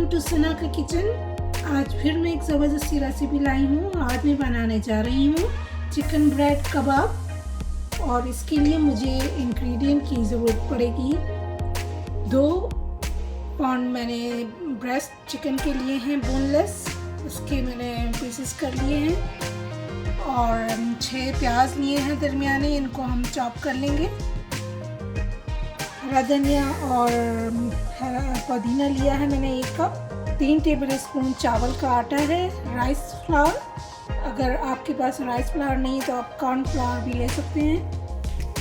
Welcome to सना का kitchen. आज फिर मैं एक ज़बरदस्ती रेसिपी लाई हूँ। आज मैं बनाने जा रही हूँ चिकन ब्रेड कबाब और इसके लिए मुझे इंग्रेडिएंट की ज़रूरत पड़ेगी। 2 पाउंड मैंने ब्रेस्ट चिकन के लिए हैं बोनलेस, उसके मैंने पीसेस कर लिए हैं और 6 प्याज लिए हैं दरमियाने, इनको हम चॉप कर लेंगे। हरा धनिया और पुदीना लिया है मैंने 1 कप। 3 टेबल स्पून चावल का आटा है, राइस फ्लावर। अगर आपके पास राइस फ्लावर नहीं है तो आप कॉर्न फ्लावर भी ले सकते हैं।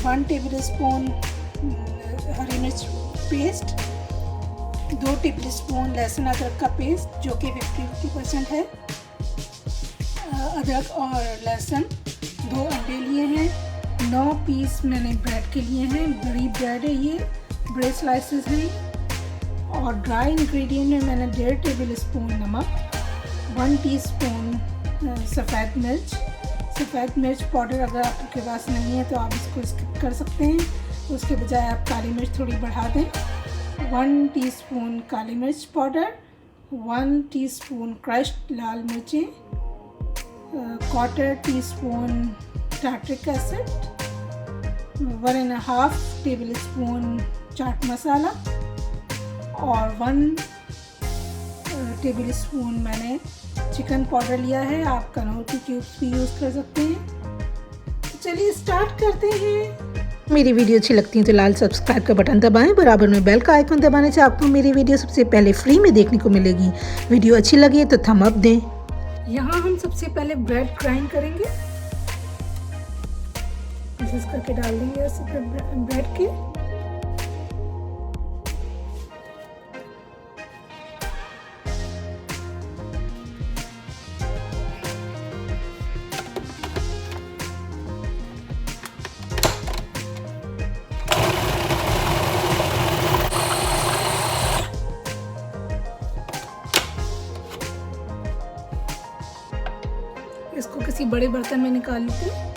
1 टेबल स्पून हरी मिर्च पेस्ट, 2 टेबल स्पून लहसुन अदरक का पेस्ट जो कि 50% है। अदरक और लहसुन, 2 अंडे लिए हैं। 9 पीस मैंने ब्रेड के लिए हैं, बड़ी ब्रेड है ये, बड़े स्लाइसेस हैं। और ड्राई इंग्रेडिएंट में मैंने 1.5 टेबल स्पून नमक, 1 टीस्पून सफ़ेद मिर्च। सफ़ेद मिर्च पाउडर अगर आपके पास नहीं है तो आप इसको स्किप कर सकते हैं, उसके बजाय आप काली मिर्च थोड़ी बढ़ा दें। 1 टीस्पून काली मिर्च पाउडर, 1 टीस्पून क्रश्ड लाल मिर्चें, 1/4 teaspoon tartaric acid, 1.5 tablespoon chaat masala और 1 टेबल स्पून मैंने चिकन पाउडर लिया है। आप कनौर के क्यूब्स भी यूज़ कर सकते हैं। चलिए स्टार्ट करते हैं। मेरी वीडियो अच्छी लगती है तो लाल सब्सक्राइब का बटन दबाएं, बराबर में बेल का आइकन दबाने से आपको मेरी वीडियो सबसे पहले फ्री में देखने को मिलेगी। वीडियो अच्छी लगी है तो थम अप दें। यहाँ हम सबसे पहले ब्रेड ग्राइंड करेंगे, पीसेस करके डाल देंगे ऐसे ब्रेड के। इसको किसी बड़े बर्तन में निकाल लेते हैं।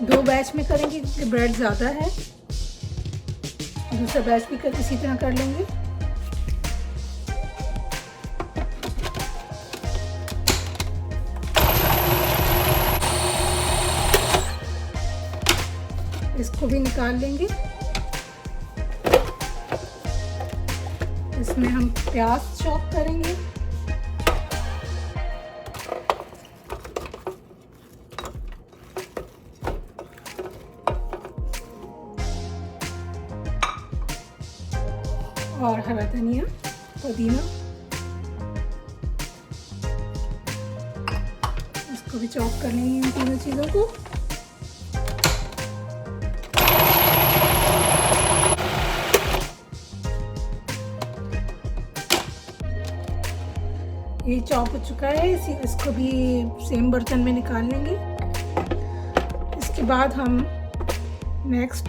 दो बैच में करेंगे क्योंकि ब्रेड ज़्यादा है। दूसरा बैच भी इसी तरह कर लेंगे। इसको भी निकाल लेंगे। इसमें हम प्याज चॉप करेंगे। और हरा धनिया, पुदीना, इसको भी चॉप कर लेंगे इन तीनों चीज़ों को। ये चॉप हो चुका है, इसको भी सेम बर्तन में निकाल लेंगे। इसके बाद हम नेक्स्ट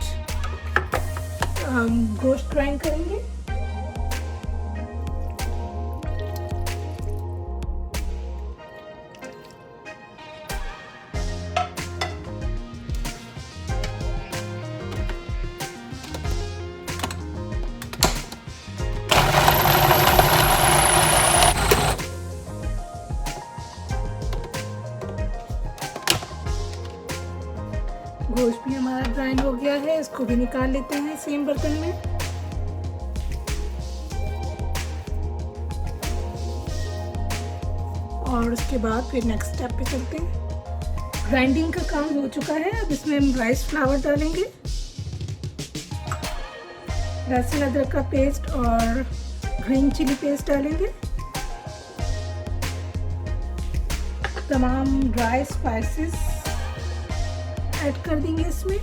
गोश्त ग्राइंड करेंगे। गोश्त भी हमारा ग्राइंड हो गया है, इसको भी निकाल लेते हैं सेम बर्तन में। और उसके बाद फिर नेक्स्ट स्टेप पे चलते हैं। ग्राइंडिंग का काम हो चुका है, अब इसमें हम राइस फ्लावर डालेंगे, लहसुन अदरक का पेस्ट और ग्रीन चिली पेस्ट डालेंगे। तमाम ड्राई स्पाइसेस ऐड कर देंगे इसमें।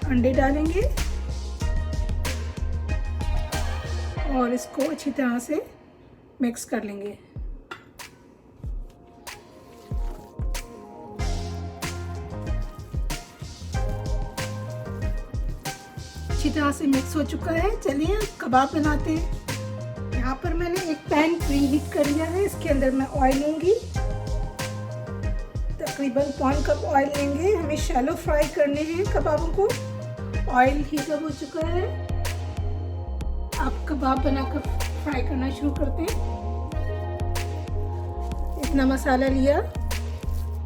अंडे डालेंगे और इसको अच्छी तरह से मिक्स कर लेंगे। अच्छी तरह से मिक्स हो चुका है। चलिए कबाब बनाते हैं। यहाँ पर मैंने एक पैन प्री हीट कर लिया है। इसके अंदर मैं ऑयल लूँगी, तकरीबन 1 कप ऑयल लेंगे। हमें शैलो फ्राई करने हैं कबाबों को। ऑयल हीट अप हो चुका है। आप कबाब बनाकर फ्राई करना शुरू करते हैं। इतना मसाला लिया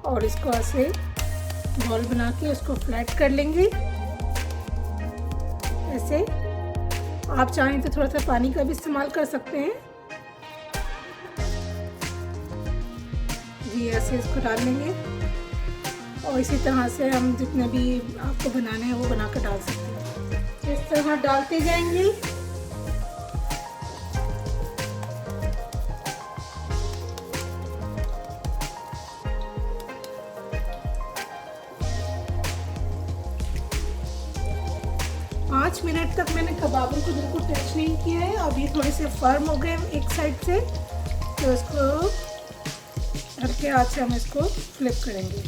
और इसको ऐसे बॉल बना के उसको फ्लैट कर लेंगे ऐसे। आप चाहें तो थोड़ा सा पानी का भी इस्तेमाल कर सकते हैं जी। ऐसे इसको डाल लेंगे और इसी तरह से हम जितने भी आपको बनाने हैं वो बनाकर डाल सकते हैं। इस तरह डालते जाएंगे। पाँच मिनट तक मैंने कबाबों को बिल्कुल टच नहीं किया है। अब ये थोड़े से फर्म हो गए एक साइड से, तो इसको हल्के हाथ से हम इसको फ्लिप करेंगे।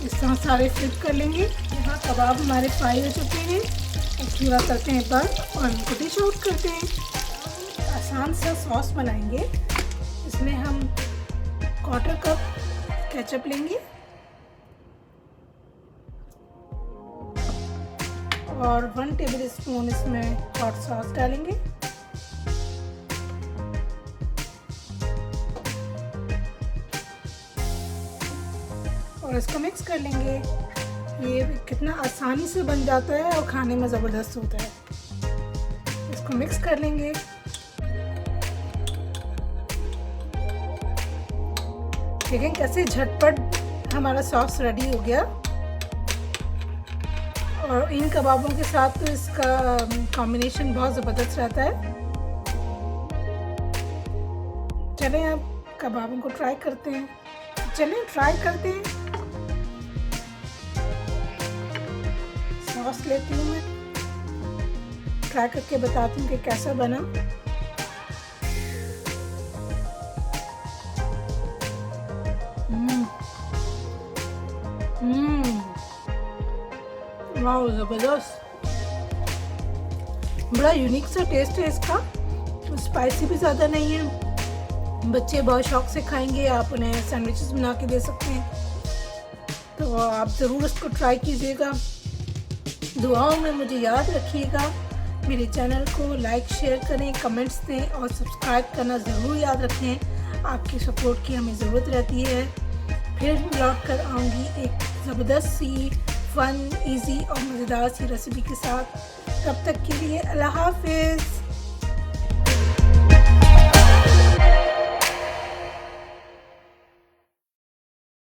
इस तरह सारे फ्लिप कर लेंगे। यहाँ कबाब हमारे फ्राई हो चुके हैं। अब चूल्हा करते हैं बंद और इनको डिश आउट करते हैं। आसान सा सॉस बनाएंगे। इसमें हम 1/4 कप केचप लेंगे और 1 टेबल स्पून इसमें हॉट सॉस डालेंगे। और इसको मिक्स कर लेंगे। ये कितना आसानी से बन जाता है और खाने में ज़बरदस्त होता है। इसको मिक्स कर लेंगे। देखें कैसे झटपट हमारा सॉस रेडी हो गया। और इन कबाबों के साथ तो इसका कॉम्बिनेशन बहुत ज़बरदस्त रहता है। चलें अब कबाबों को ट्राई करते हैं। चलें ट्राई करते हैं। सॉस लेती हूँ मैं, ट्राई करके बताती हूँ कि कैसा बना। वाह ज़बरदस्त, बड़ा यूनिक सा टेस्ट है इसका। स्पाइसी भी ज़्यादा नहीं है। बच्चे बहुत शौक से खाएंगे। आप उन्हें सैंडविचेस बना के दे सकते हैं। तो आप ज़रूर इसको ट्राई कीजिएगा। दुआओं में मुझे याद रखिएगा। मेरे चैनल को लाइक शेयर करें, कमेंट्स दें और सब्सक्राइब करना ज़रूर याद रखें। आपकी सपोर्ट की हमें ज़रूरत रहती है। फिर लौट कर आऊँगी एक ज़बरदस्त सी फन, इजी और मज़ेदार सी रेसिपी के साथ। तब तक के लिए अल्लाह हाफ़िज़।